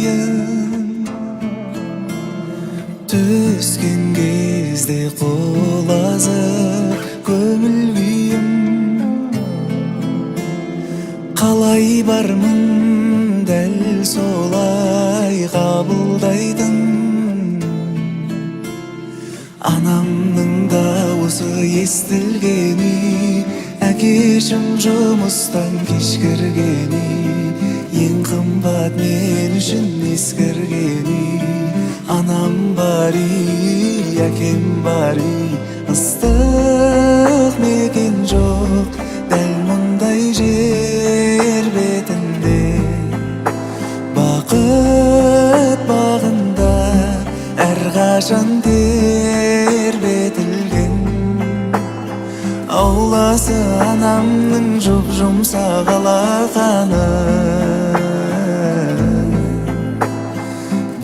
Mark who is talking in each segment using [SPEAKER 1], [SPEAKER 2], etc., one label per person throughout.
[SPEAKER 1] айын түскен кезде құлазып көңіл күйім қалай бармын дәл солай қабылдайтын анамның дауысы естілгені әкешім жұмыстан кешкіргені ең қымбат мен үшін ескіргені анам бари әкем бари ыстық мекен жоқ дәл мұндай жер бетінде бақыт бағында әрқашан тербетілген ауласы анамның жұп-жұмсақ алақаны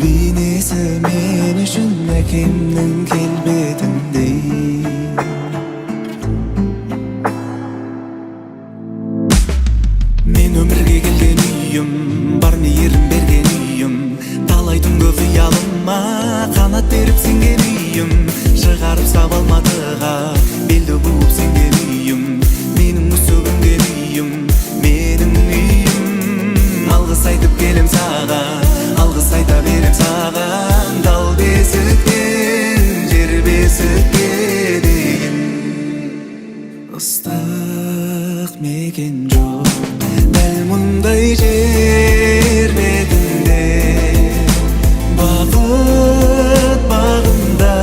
[SPEAKER 1] бейнесі мен үшін әкемнің келбетіндей мен өмірге келген үйім бар мейірім берген үйім талай түнгі қиялыма қанат беріп сенген үйім шығарып сап алматыға белді буып сенген үйім менің сөгінген үйім менің үйім алғыс айтып келем саған алғыс айта берем саған тал бесіктен жер бесікке дейін ыстық мекен жоқ дәл мұндай жер бетінде бақыт бағында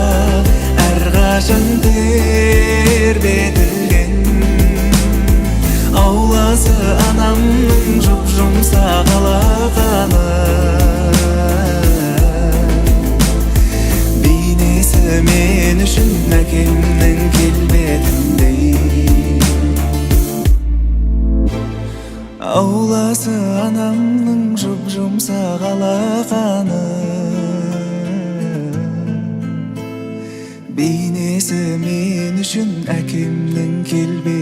[SPEAKER 1] әрқашан тербетілген ауласы анамның жұп-жұмсақ алақаны бейнесі мен үшін әкемнің келбетіндей ауласы анамның жұп-жұмсақ алақаны бейнесі мен үшін әкемнің келбетіндей